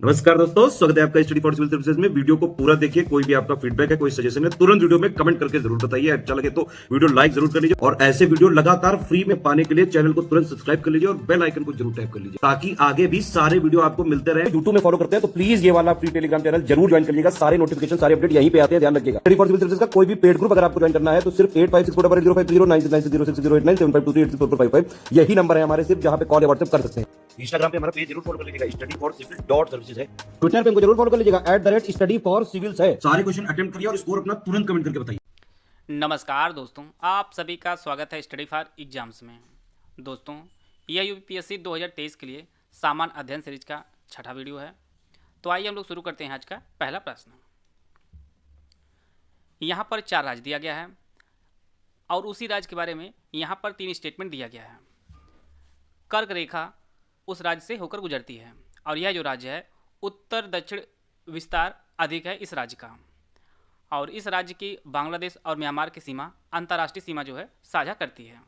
नमस्कार दोस्तों, स्वागत है आपका स्टडी फॉर सिविल सर्विसेज में। वीडियो को पूरा देखिए। कोई भी आपका फीडबैक है, कोई सजेशन है, तुरंत वीडियो में कमेंट करके जरूर बताइए। अच्छा लगे तो वीडियो लाइक जरूर कर लीजिए और ऐसे वीडियो लगातार फ्री में पाने के लिए चैनल को तुरंत सब्सक्राइब कर लीजिए और बेल आइकन को जरूर टैप कर लीजिए ताकि आगे भी सारे वीडियो आपको मिलते रहे। यूट्यूब में फॉलो करते हैं तो प्लीज ये वाला फ्री टेलीग्राम चैनल जरूर ज्वाइन करिएगा। सारे नोटिफिकेशन, सारे अपडेट यहीं पे आते हैं, ध्यान रखिएगा। स्टडी फॉर सिविल सर्विसेज का कोई भी पेड ग्रुप अगर आपको ज्वाइन करना है तो सिर्फ 8564809606097523864555 यही नंबर है हमारे, सिर्फ जहां पे कॉल या व्हाट्सएप कर सकते हैं। इंस्टाग्राम पे हमारा पेज जरूर फॉलो कर लीजिएगा, स्टडी फॉर सिविल .सर्विसेज है। ट्विटर पे हमको जरूर फॉलो कर लीजिएगा, @study for civils है। सारे क्वेश्चन अटेम्प्ट करिए और स्कोर अपना तुरंत कमेंट करके बताइए। नमस्कार दोस्तों, आप सभी का स्वागत है स्टडी फॉर एग्जाम्स में। दोस्तों, यह यूपीएससी 2023 के लिए सामान्य अध्ययन सीरीज का छठा वीडियो है। तो आइए हम लोग शुरू करते हैं आज का पहला प्रश्न। यहाँ पर 4 राज्य दिया गया है और उसी राज्य के बारे में यहाँ पर 3 स्टेटमेंट दिया गया है। कर्क रेखा उस राज्य से होकर गुजरती है और यह जो राज्य है उत्तर दक्षिण विस्तार अधिक है इस राज्य का, और इस राज्य की बांग्लादेश और म्यांमार की सीमा अंतर्राष्ट्रीय सीमा जो है साझा करती है।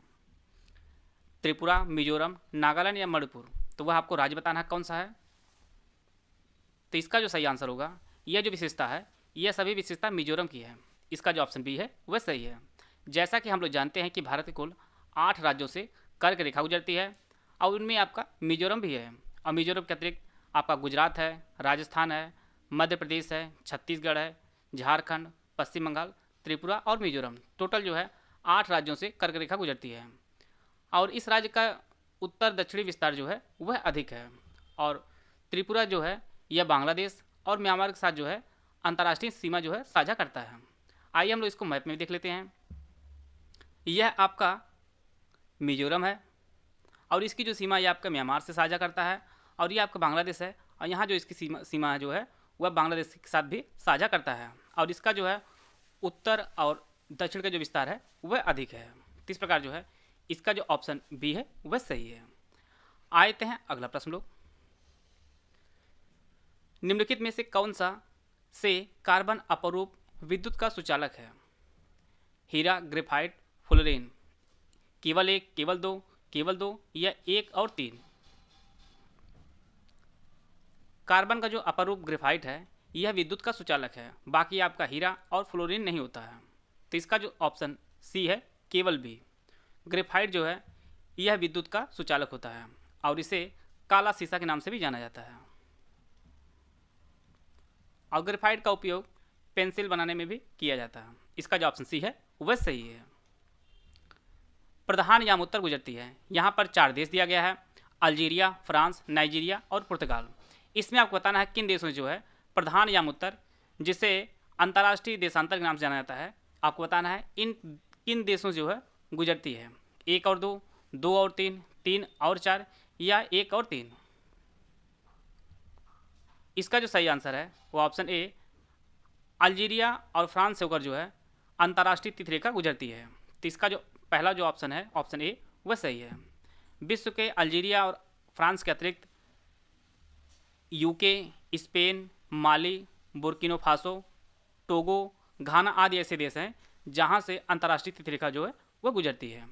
त्रिपुरा, मिजोरम, नागालैंड या मणिपुर, तो वह आपको राज्य बताना है कौन सा है। तो इसका जो सही आंसर होगा, यह जो विशेषता है यह सभी विशेषता मिजोरम की है। इसका जो ऑप्शन बी है वह सही है। जैसा कि हम लोग जानते हैं कि भारत के कुल 8 राज्यों से कर्क रेखा गुजरती है और उनमें आपका मिजोरम भी है, और मिजोरम के अतिरिक्त आपका गुजरात है, राजस्थान है, मध्य प्रदेश है, छत्तीसगढ़ है, झारखंड, पश्चिम बंगाल, त्रिपुरा और मिजोरम, टोटल जो है 8 राज्यों से कर्क रेखा गुजरती है। और इस राज्य का उत्तर दक्षिणी विस्तार जो है वह अधिक है, और त्रिपुरा जो है यह बांग्लादेश और म्यांमार के साथ जो है अंतर्राष्ट्रीय सीमा जो है साझा करता है। आइए हम लोग इसको मैप में देख लेते हैं। यह आपका मिजोरम है और इसकी जो सीमा यह आपका म्यांमार से साझा करता है, और ये आपका बांग्लादेश है, और यहाँ जो इसकी सीमा जो है वह बांग्लादेश के साथ भी साझा करता है, और इसका जो है उत्तर और दक्षिण का जो विस्तार है वह अधिक है। तो इस प्रकार जो है इसका जो ऑप्शन बी है वह सही है। आते हैं अगला प्रश्न लोग। निम्नलिखित में से कौन सा से कार्बन अपरूप विद्युत का सुचालक है। हीरा, ग्रेफाइट, फ्लोरीन, केवल 1, केवल 2, केवल 2 या 1 और 3। कार्बन का जो अपरूप ग्रेफाइट है यह विद्युत का सुचालक है, बाकी आपका हीरा और फ्लोरीन नहीं होता है। तो इसका जो ऑप्शन सी है केवल बी। ग्रेफाइट जो है यह विद्युत का सुचालक होता है और इसे काला शीशा के नाम से भी जाना जाता है, और ग्रेफाइट का उपयोग पेंसिल बनाने में भी किया जाता है। इसका जो ऑप्शन सी है वह सही है। प्रधान याम उत्तर गुजरती है। यहाँ पर 4 देश दिया गया है, अल्जीरिया, फ्रांस, नाइजीरिया और पुर्तगाल। इसमें आपको बताना है किन देशों में जो है प्रधान याम उत्तर, जिसे अंतर्राष्ट्रीय देशांतर के नाम से जाना जाता है, आपको बताना है इन किन देशों से जो है गुजरती है। 1 और 2, 2 और 3, 3 और 4 या 1 और 3। इसका जो सही आंसर है वो ऑप्शन ए, अल्जीरिया और फ्रांस से होकर जो है अंतर्राष्ट्रीय तिथि रेखा गुजरती है। तो इसका जो पहला जो ऑप्शन है ऑप्शन ए वह सही है। विश्व के अल्जीरिया और फ्रांस के अतिरिक्त यूके, स्पेन, माली, बुर्किना फासो, टोगो, घाना आदि ऐसे देश हैं जहां से अंतर्राष्ट्रीय तिथि रेखा जो है वह गुजरती है।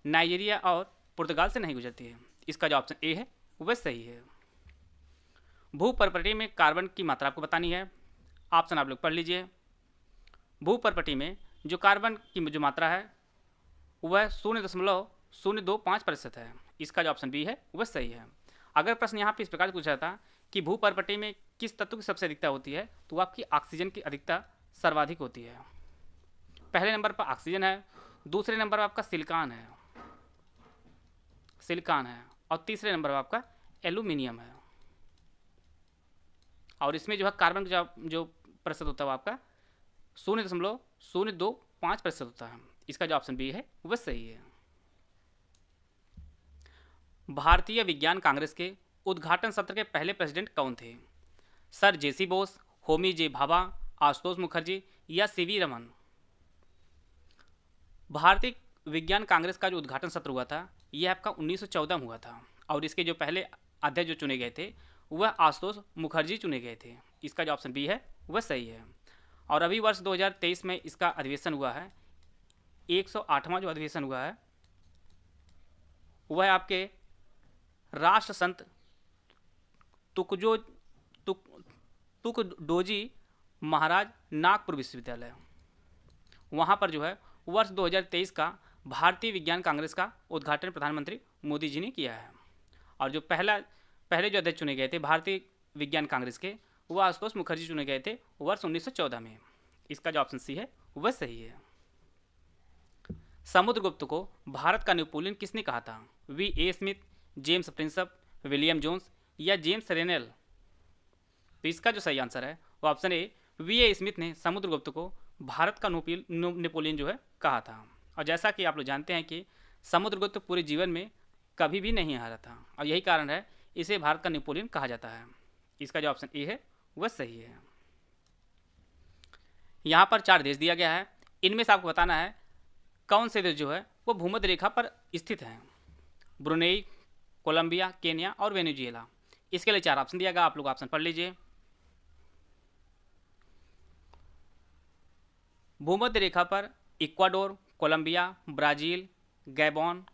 नाइजीरिया और पुर्तगाल से नहीं गुजरती है। इसका जो ऑप्शन ए है वह सही है। भूपर्पटी में कार्बन की मात्रा आपको बतानी है। ऑप्शन आप लोग पढ़ लीजिए। भूपर्पटी में जो कार्बन की जो मात्रा है वह 0.025% है। इसका जो ऑप्शन बी है वह सही है। अगर प्रश्न यहाँ पे इस प्रकार पूछा था कि भूपर्पटी में किस तत्व की सबसे अधिकता होती है, तो आपकी ऑक्सीजन की अधिकता सर्वाधिक होती है। पहले नंबर पर ऑक्सीजन है, दूसरे नंबर पर आपका सिलिकॉन है, और तीसरे नंबर पर आपका एल्यूमिनियम है। और इसमें जो है कार्बन का जो प्रतिशत होता है वो आपका 0.025% होता है। इसका जो ऑप्शन बी है वह सही है। भारतीय विज्ञान कांग्रेस के उद्घाटन सत्र के पहले प्रेसिडेंट कौन थे। सर जेसी बोस, होमी जे भाभा, आशुतोष मुखर्जी या सीवी रमन। भारतीय विज्ञान कांग्रेस का जो उद्घाटन सत्र हुआ था यह आपका 1914 में हुआ था, और इसके जो पहले अध्यक्ष जो चुने गए थे वह आशुतोष मुखर्जी चुने गए थे। इसका जो ऑप्शन बी है वह सही है। और अभी वर्ष 2023 में इसका अधिवेशन हुआ है, 108वां जो अधिवेशन हुआ है वह आपके राष्ट्र संत तुकजो तुकडोजी महाराज नागपुर विश्वविद्यालय, वहाँ पर जो है वर्ष 2023 का भारतीय विज्ञान कांग्रेस का उद्घाटन प्रधानमंत्री मोदी जी ने किया है। और जो पहले जो अध्यक्ष चुने गए थे भारतीय विज्ञान कांग्रेस के, वह आशुतोष मुखर्जी चुने गए थे वर्ष 1914 में। इसका जो ऑप्शन सी है वह सही है। समुद्रगुप्त को भारत का नेपोलियन किसने कहा था? V.A. Smith, James Prinsep, William Jones या जेम्स रेनेल? तो इसका जो सही आंसर है वो ऑप्शन ए, V.A. स्मिथ ने समुद्रगुप्त को भारत का नेपोलियन जो है कहा था। और जैसा कि आप लोग जानते हैं कि समुद्रगुप्त पूरे जीवन में कभी भी नहीं हारा था, और यही कारण है इसे भारत का नेपोलियन कहा जाता है। इसका जो ऑप्शन ए है वह सही है। यहाँ पर 4 देश दिया गया है, इनमें से आपको बताना है कौन से देश जो है वो भूमध्य रेखा पर स्थित हैं। ब्रुनेई, कोलंबिया, केन्या और वेनेजुएला। इसके लिए 4 ऑप्शन दिया गया, आप लोग ऑप्शन पढ़ लीजिए। भूमध्य रेखा पर Ecuador, Colombia, Brazil, Gabon,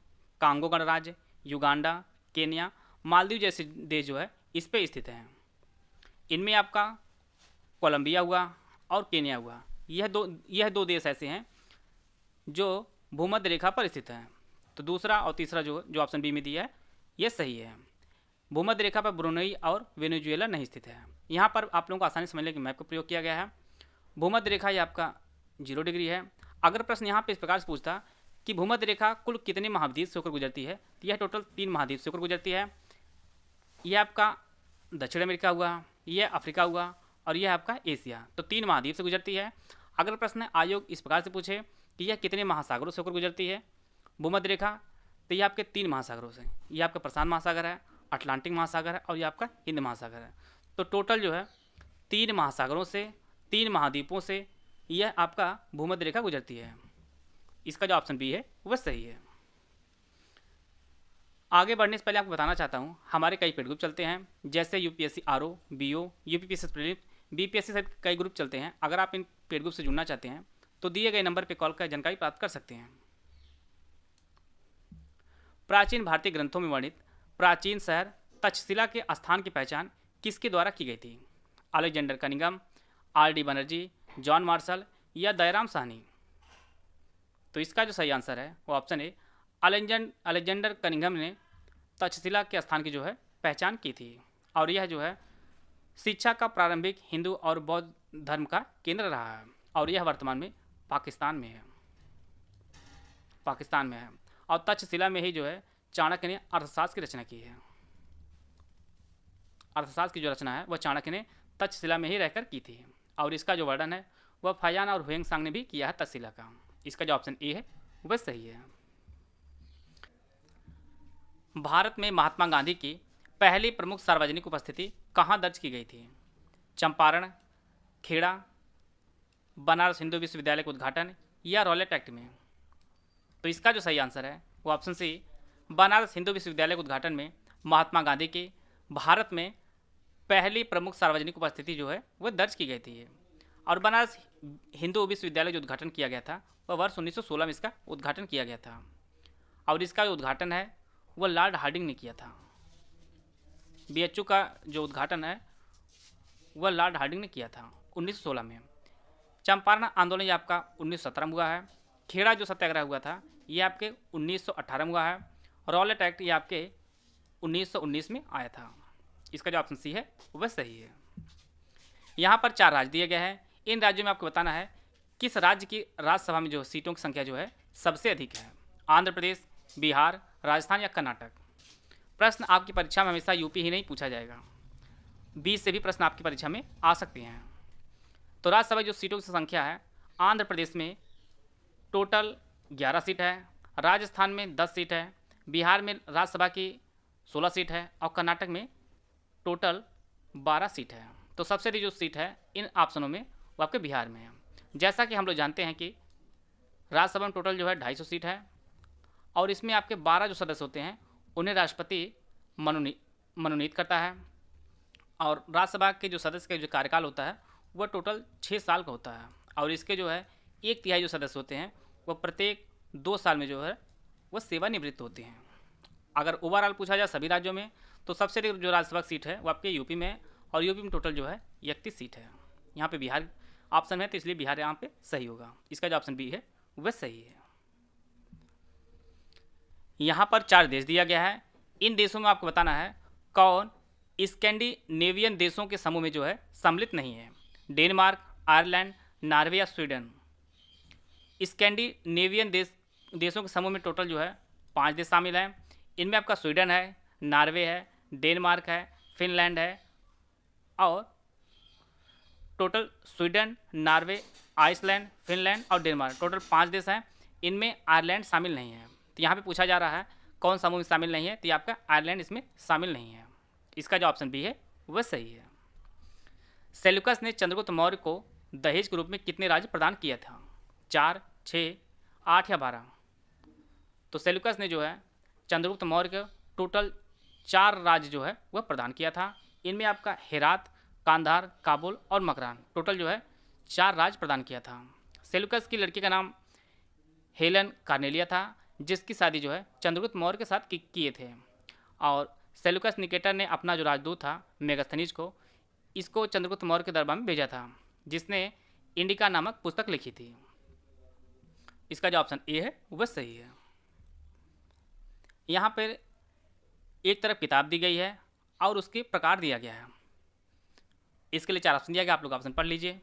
Congo गणराज्य, युगांडा, केन्या, मालदीव जैसे देश जो है इस पे स्थित हैं। इनमें आपका कोलंबिया हुआ और केन्या हुआ, यह दो देश ऐसे हैं जो भूमध्य रेखा पर स्थित हैं। तो दूसरा और तीसरा जो ऑप्शन बी में दिया है यह सही है। भूमध्य रेखा पर ब्रुनेई और वेनेजुएला नहीं स्थित है। यहाँ पर आप लोगों को आसानी समझने के मैप का प्रयोग किया गया है। भूमध्य रेखा ये आपका 0 डिग्री है। अगर प्रश्न यहाँ पे इस प्रकार से पूछता कि भूमध्य रेखा कुल कितने महाद्वीप से होकर गुजरती है, तो यह टोटल 3 महाद्वीप से होकर गुजरती है। यह आपका दक्षिण अमेरिका हुआ, यह अफ्रीका हुआ और यह आपका एशिया। तो 3 महाद्वीप से गुजरती है। अगर प्रश्न आयोग इस प्रकार से पूछे कि यह कितने महासागरों से होकर गुजरती है भूमध्य रेखा, तो यह आपके 3 महासागरों से, यह आपका प्रशांत महासागर है, अटलांटिक महासागर है और यह आपका हिंद महासागर है। तो टोटल जो है 3 महासागरों से, 3 महाद्वीपों से यह आपका भूमध्य रेखा गुजरती है। इसका जो ऑप्शन बी है वह सही है। आगे बढ़ने से पहले आपको बताना चाहता हूँ हमारे कई पेड ग्रुप चलते हैं, जैसे UPSC RO, BO, UPPSC prelims, BPSC सहित कई ग्रुप चलते हैं। अगर आप इन पेड ग्रुप से जुड़ना चाहते हैं तो दिए गए नंबर पर कॉल कर जानकारी प्राप्त कर सकते हैं। प्राचीन भारतीय ग्रंथों में वर्णित प्राचीन शहर तक्षशिला के स्थान की पहचान किसके द्वारा की गई थी? Alexander Cunningham, R.D. Banerjee, John Marshall या दयाराम साहनी? तो इसका जो सही आंसर है वो ऑप्शन ए, अलेक्जेंडर कनिंघम ने तक्षशिला के स्थान की जो है पहचान की थी। और यह जो है शिक्षा का प्रारंभिक हिंदू और बौद्ध धर्म का केंद्र रहा है, और यह वर्तमान में पाकिस्तान में है। और तक्षशिला में ही जो है चाणक्य ने अर्थशास्त्र की रचना की है। अर्थशास्त्र की जो रचना है वह चाणक्य ने तक्षशिला में ही रहकर की थी। और इसका जो वर्णन है वह फायान और हुएंगसांग ने भी किया है तक्षशिला का। इसका जो ऑप्शन ए है वह सही है। भारत में महात्मा गांधी की पहली प्रमुख सार्वजनिक उपस्थिति कहाँ दर्ज की गई थी? चंपारण, खेड़ा, बनारस हिंदू विश्वविद्यालय का उद्घाटन या रॉलेट एक्ट में? तो इसका जो सही आंसर है वो ऑप्शन सी, बनारस हिंदू विश्वविद्यालय के उद्घाटन में महात्मा गांधी की भारत में पहली प्रमुख सार्वजनिक उपस्थिति जो है वह दर्ज की गई थी। और बनारस हिंदू विश्वविद्यालय जो उद्घाटन किया गया था वह वर्ष 1916 में इसका उद्घाटन किया गया था। और इसका जो उद्घाटन है वह लॉर्ड हार्डिंग ने किया था। BHU का जो उद्घाटन है वह लॉर्ड हार्डिंग ने किया था 1916 में। चंपारण आंदोलन ये आपका 1917 में हुआ है। खेड़ा जो सत्याग्रह हुआ था ये आपके 1918 में हुआ है। रॉलेट एक्ट ये आपके 1919 में आया था। इसका जो ऑप्शन सी है वह सही है। यहाँ पर 4 राज्य दिए गए हैं। इन राज्यों में आपको बताना है किस राज्य की राज्यसभा में जो सीटों की संख्या जो है सबसे अधिक है। आंध्र प्रदेश, बिहार, राजस्थान या कर्नाटक? प्रश्न आपकी परीक्षा में हमेशा यूपी ही नहीं पूछा जाएगा, 20 से भी प्रश्न आपकी परीक्षा में आ सकते हैं। तो राज्यसभा जो सीटों की संख्या है, आंध्र प्रदेश में टोटल 11 सीट है, राजस्थान में 10 सीट है, बिहार में राज्यसभा की 16 सीट है और कर्नाटक में टोटल 12 सीट है। तो सबसे अधिक जो सीट है इन ऑप्शनों में वो आपके बिहार में है। जैसा कि हम लोग जानते हैं कि राज्यसभा में टोटल जो है 250 सीट है और इसमें आपके 12 जो सदस्य होते हैं उन्हें राष्ट्रपति मनोनीत करता है। और राज्यसभा के जो सदस्य का जो कार्यकाल होता है वह टोटल 6 साल का होता है। और इसके जो है 1/3 जो सदस्य होते हैं वह प्रत्येक 2 साल में जो है वह सेवानिवृत्त होते हैं। अगर ओवरऑल पूछा जाए सभी राज्यों में तो सबसे अधिक जो राज्यसभा सीट है वो आपके यूपी में और यूपी में टोटल जो है 31 सीट है। यहाँ पे बिहार ऑप्शन है तो इसलिए बिहार यहाँ पे सही होगा। इसका जो ऑप्शन बी है वह सही है। यहाँ पर 4 देश दिया गया है। इन देशों में आपको बताना है कौन स्कैंडिनेवियन देशों के समूह में जो है सम्मिलित नहीं है। डेनमार्क, आयरलैंड, नॉर्वे या स्वीडन। स्कैंडिनेवियन देशों के समूह में टोटल जो है 5 देश शामिल हैं। इनमें आपका स्वीडन है, नॉर्वे है, डेनमार्क है, फिनलैंड है और total Sweden, Norway, Iceland, Finland और डेनमार्क टोटल 5 देश हैं। इनमें आयरलैंड शामिल नहीं है। तो यहाँ पे पूछा जा रहा है कौन समूह में शामिल नहीं है, तो ये आपका आयरलैंड इसमें शामिल नहीं है। इसका जो ऑप्शन बी है वह सही है। सेल्यूकस ने चंद्रगुप्त मौर्य को दहेज के रूप में कितने राज्य प्रदान किया था? 4, 6, 8 या 12। तो सेल्यूकस ने जो है चंद्रगुप्त मौर्य को टोटल 4 राज्य जो है वह प्रदान किया था। इनमें आपका हेरात, कांधार, काबुल और मकरान टोटल जो है 4 राज्य प्रदान किया था। सेल्यूकस की लड़की का नाम हेलन कार्नेलिया था, जिसकी शादी जो है चंद्रगुप्त मौर्य के साथ किए थे। और सेल्यूकस निकेटर ने अपना जो राजदूत था मेगास्थनीज को इसको चंद्रगुप्त मौर्य के दरबार में भेजा था, जिसने इंडिका नामक पुस्तक लिखी थी। इसका जो ऑप्शन ए है वह सही है। यहाँ पर एक तरफ किताब दी गई है और उसके प्रकार दिया गया है। इसके लिए 4 ऑप्शन दिया गया, आप लोग ऑप्शन पढ़ लीजिए।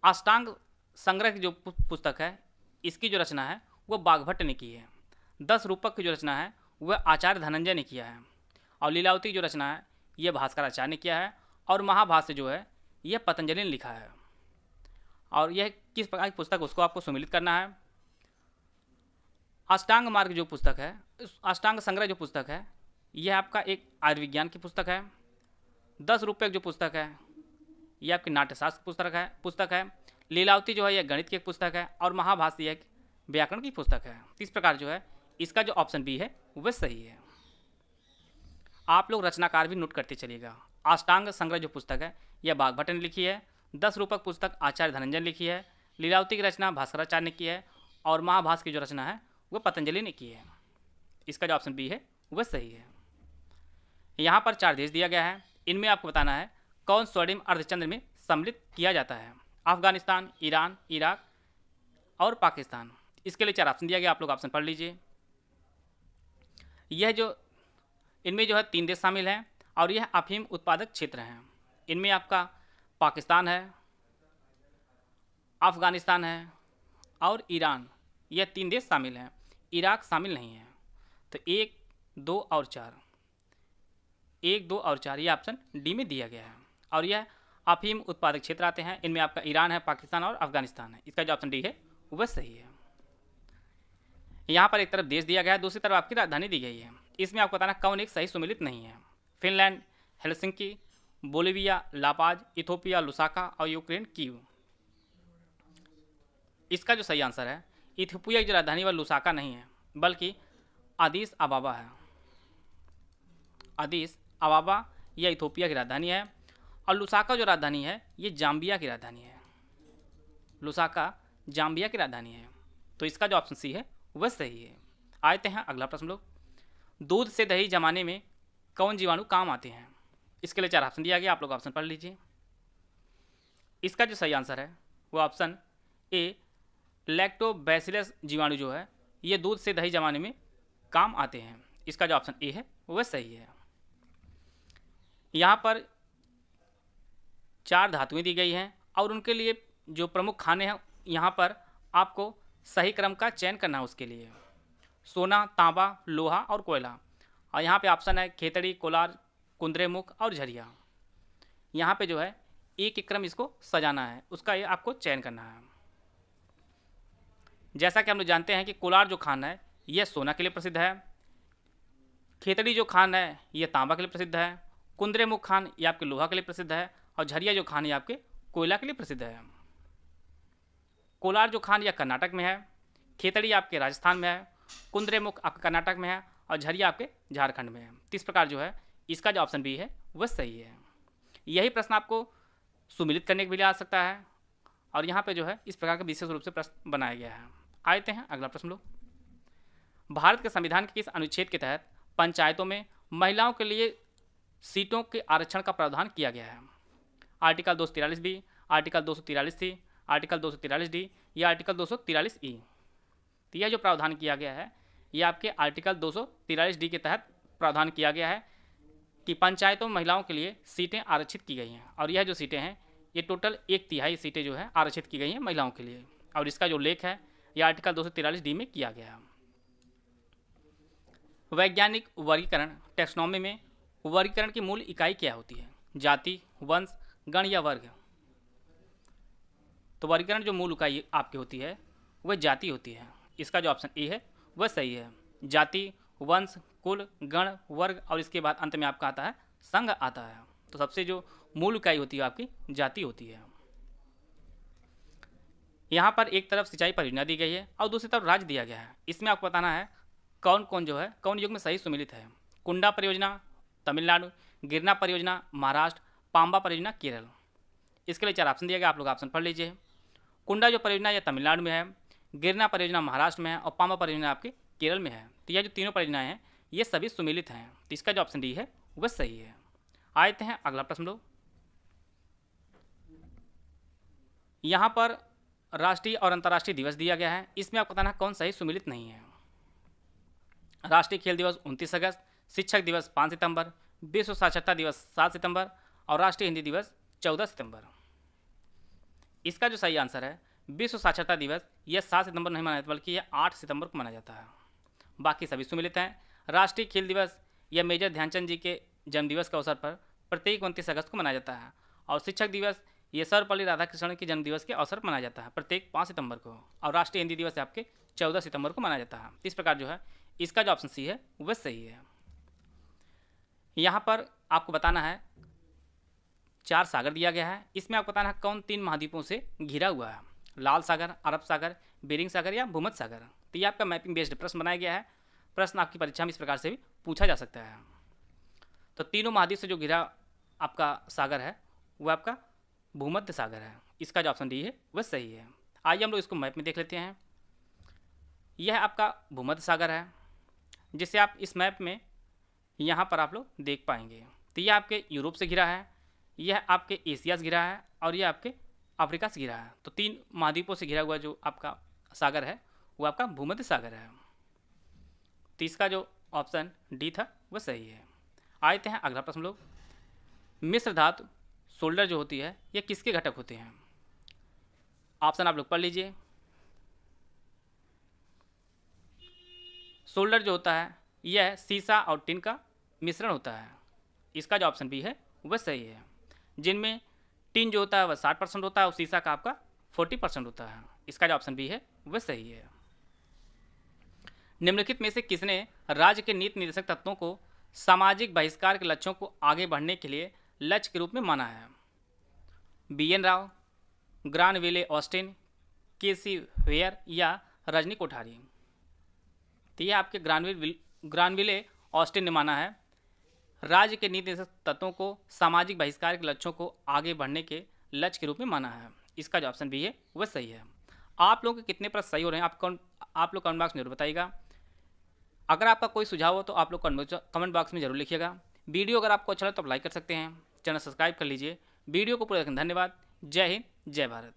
अष्टांग संग्रह की जो पुस्तक है इसकी जो रचना है वह बाघभट्ट ने की है। 10 रूपक की जो रचना है वह आचार्य धनंजय ने किया है। और लीलावती की जो रचना है यह भास्कराचार्य ने किया है। और महाभाष्य जो है यह पतंजलि ने लिखा है। और यह किस प्रकार की पुस्तक उसको आपको सम्मिलित करना है। अष्टांग मार्ग जो पुस्तक है, अष्टांग संग्रह जो पुस्तक है यह आपका एक आयुर्विज्ञान की पुस्तक है। 10 रूपक जो पुस्तक है यह आपकी नाट्यशास्त्र पुस्तक है। लीलावती जो है यह गणित की एक पुस्तक है और महाभाष्य एक व्याकरण की पुस्तक है। इस प्रकार जो है इसका जो ऑप्शन बी है वह सही है। आप लोग रचनाकार भी नोट करते चलिएगा। अष्टांग संग्रह जो पुस्तक है यह बाघभट्ट ने लिखी है। 10 रूपक पुस्तक आचार्य धनंजय ने लिखी है। लीलावती की रचना भास्कराचार्य ने की है और महाभाष्य की जो रचना है वह पतंजलि ने की है। इसका जो ऑप्शन बी है वह सही है। यहाँ पर 4 देश दिया गया है। इनमें आपको बताना है कौन स्वर्णिम अर्धचंद्र में सम्मिलित किया जाता है। अफगानिस्तान, ईरान, इराक और पाकिस्तान। इसके लिए 4 ऑप्शन दिया गया, आप लोग ऑप्शन पढ़ लीजिए। यह जो इनमें जो है 3 देश शामिल हैं और यह अफीम उत्पादक क्षेत्र हैं। इनमें आपका पाकिस्तान है, अफगानिस्तान है और ईरान, यह 3 देश शामिल हैं। इराक शामिल नहीं है। तो 1, 2 और 4, 1, 2 और 4 ये ऑप्शन डी में दिया गया है। और यह अफीम उत्पादक क्षेत्र आते हैं। इनमें आपका ईरान है, पाकिस्तान और अफगानिस्तान है। इसका जो ऑप्शन डी है वह सही है। यहाँ पर एक तरफ देश दिया गया है, दूसरी तरफ आपकी राजधानी दी गई है। इसमें आपको बताना कौन एक सही सुमिलित नहीं है। Finland Helsinki, Bolivia La Paz, Ethiopia Lusaka और यूक्रेन कीव। इसका जो सही आंसर है इथियोपिया की जो राजधानी वह लुसाका नहीं है बल्कि अदीस अबाबा है। अदीस अबाबा यह इथियोपिया की राजधानी है और लुसाका जो राजधानी है ये जाम्बिया की राजधानी है। लुसाका जाम्बिया की राजधानी है। तो इसका जो ऑप्शन सी है वह सही है। आते हैं अगला प्रश्न लोग। दूध से दही जमाने में कौन जीवाणु काम आते हैं? इसके लिए 4 ऑप्शन दिया गया, आप लोग ऑप्शन पढ़ लीजिए। इसका जो सही आंसर है वो ऑप्शन ए लैक्टोबैसिलस जीवाणु जो है ये दूध से दही जमाने में काम आते हैं। इसका जो ऑप्शन ए है वह सही है। यहाँ पर 4 धातुएं दी गई हैं और उनके लिए जो प्रमुख खाने हैं यहाँ पर आपको सही क्रम का चयन करना है। उसके लिए सोना, तांबा, लोहा और कोयला। और यहाँ पे ऑप्शन है खेतड़ी, कोलार, कुंद्रेमुख और झरिया। यहाँ पे जो है एक एक क्रम इसको सजाना है, उसका ये आपको चयन करना है। जैसा कि हम लोग जानते हैं कि कोलार जो खान है यह सोना के लिए प्रसिद्ध है। खेतड़ी जो खान है यह तांबा के लिए प्रसिद्ध है। कुंद्रेमुख खान ये आपके लोहा के लिए प्रसिद्ध है। और झरिया जो खान ये आपके कोयला के लिए प्रसिद्ध है। कोलार जो खान यह कर्नाटक में है। खेतड़ी आपके राजस्थान में है। कुंद्रेमुख आपके कर्नाटक में है और झरिया आपके झारखंड में है। तो इस प्रकार जो है इसका जो ऑप्शन बी है वह सही है। यही प्रश्न आपको सुमिलित करने के लिए आ सकता है और यहाँ पे जो है इस प्रकार का विशेष रूप से प्रश्न बनाया गया है। आते हैं अगला प्रश्न लोग। भारत के संविधान के किस अनुच्छेद के तहत पंचायतों में महिलाओं के लिए सीटों के आरक्षण का प्रावधान किया गया है। आर्टिकल 243 बी, आर्टिकल 243 सी, आर्टिकल 243 डी या आर्टिकल 243 ई। तो यह जो प्रावधान किया गया है यह आपके आर्टिकल 243 डी के तहत प्रावधान किया गया है कि पंचायतों में महिलाओं के लिए सीटें आरक्षित की गई हैं, और यह जो सीटें हैं ये टोटल 1/3 सीटें जो है आरक्षित की गई हैं महिलाओं के लिए, और इसका जो उल्लेख है यह आर्टिकल 243 डी में किया गया है। वैज्ञानिक वर्गीकरण, टेक्सोनॉमी में वर्गीकरण की मूल इकाई क्या होती है? जाति, वंश, गण या वर्ग? तो वर्गीकरण जो मूल इकाई आपकी होती है वह जाति होती है। इसका जो ऑप्शन ए है वह सही है। जाति, वंश, कुल, गण, वर्ग और इसके बाद अंत में आपका आता है संघ आता है। तो सबसे जो मूल इकाई होती है आपकी जाति होती है। यहाँ पर एक तरफ सिंचाई परियोजना दी गई है और दूसरी तरफ राज्य दिया गया है। इसमें आपको बताना है कौन कौन जो है कौन युग में सही सुमिलित है। कुंडा परियोजना तमिलनाडु, गिरना परियोजना महाराष्ट्र, पांबा परियोजना केरल। इसके लिए 4 ऑप्शन दिया गया, आप लोग ऑप्शन पढ़ लीजिए। कुंडा जो परियोजना यह तमिलनाडु में है, गिरना परियोजना महाराष्ट्र में है और पांबा परियोजना आपके केरल में है। तो यह जो तीनों परियोजनाएं हैं ये सभी सुमिलित हैं। तो इसका जो ऑप्शन डी है वह सही है। आते हैं अगला प्रश्न लोग। यहाँ पर राष्ट्रीय और अंतर्राष्ट्रीय दिवस दिया गया है। इसमें आपको बताना कौन सही सुमिलित नहीं है। राष्ट्रीय खेल दिवस 29 अगस्त, शिक्षक दिवस 5 सितंबर, विश्व साक्षरता दिवस 7 सितंबर और राष्ट्रीय हिंदी दिवस 14 सितंबर। इसका जो सही आंसर है विश्व साक्षरता दिवस यह 7 सितंबर नहीं मनाया जाता बल्कि यह 8 सितंबर को मनाया जाता है। बाकी सभी सुमिलित हैं। राष्ट्रीय खेल दिवस यह मेजर ध्यानचंद जी के जन्मदिवस के अवसर पर प्रत्येक 29 अगस्त को मनाया जाता है, और शिक्षक दिवस ये सर्वपल्ली राधाकृष्णन के जन्मदिवस के अवसर पर मनाया जाता है प्रत्येक 5 सितंबर को, और राष्ट्रीय हिंदी दिवस आपके 14 सितंबर को मनाया जाता है। इस प्रकार जो है इसका जो ऑप्शन सी है वह सही है। यहाँ पर आपको बताना है 4 सागर दिया गया है। इसमें आपको बताना है कौन 3 महाद्वीपों से घिरा हुआ है। लाल सागर, अरब सागर, बेरिंग सागर या भूमध्य सागर। तो ये आपका मैपिंग बेस्ड प्रश्न बनाया गया है। प्रश्न आपकी परीक्षा में इस प्रकार से भी पूछा जा सकता है। तो तीनों महाद्वीप से जो घिरा आपका सागर है वह आपका भूमध्य सागर है। इसका जो ऑप्शन डी है वह सही है। आइए हम लोग इसको मैप में देख लेते हैं। यह आपका भूमध्य सागर है जिसे आप इस मैप में यहाँ पर आप लोग देख पाएंगे। तो यह आपके यूरोप से घिरा है, यह आपके एशिया से घिरा है और यह आपके अफ्रीका से घिरा है। तो 3 महाद्वीपों से घिरा हुआ जो आपका सागर है वो आपका भूमध्य सागर है। तो इसका जो ऑप्शन डी था वह सही है। आते हैं अगला प्रश्न लोग। मिश्र धातु सोल्डर जो होती है ये किसके घटक होते हैं? ऑप्शन आप लोग पढ़ लीजिए। सोल्डर जो होता है यह सीसा और टिन का मिश्रण होता है। इसका जो ऑप्शन बी है वह सही है। जिनमें टिन जो होता है वह 60% होता है और सीसा का आपका 40% होता है। इसका जो ऑप्शन बी है वह सही है। निम्नलिखित में से किसने राज्य के नीति निर्देशक तत्वों को सामाजिक बहिष्कार के लक्ष्यों को आगे बढ़ने के लिए लक्ष्य के रूप में माना है? BN Rao, Granville Austin, KC Wheare या रजनी कोठारी। तो यह आपके ग्रानविले ऑस्टिन ने माना है राज्य के नीति निर्देशक तत्वों को सामाजिक बहिष्कार के लक्ष्यों को आगे बढ़ने के लक्ष्य के रूप में माना है। इसका जो ऑप्शन बी है वह सही है। आप लोगों के कितने प्रश्न सही हो रहे हैं आप लोग कमेंट बॉक्स में जरूर बताइएगा। अगर आपका कोई सुझाव हो तो आप लोग कमेंट बॉक्स में जरूर लिखिएगा। वीडियो अगर आपको अच्छा लगे तो आप लाइक कर सकते हैं। चैनल सब्सक्राइब कर लीजिए। वीडियो को पूरा देखने धन्यवाद। जय हिंद, जय भारत।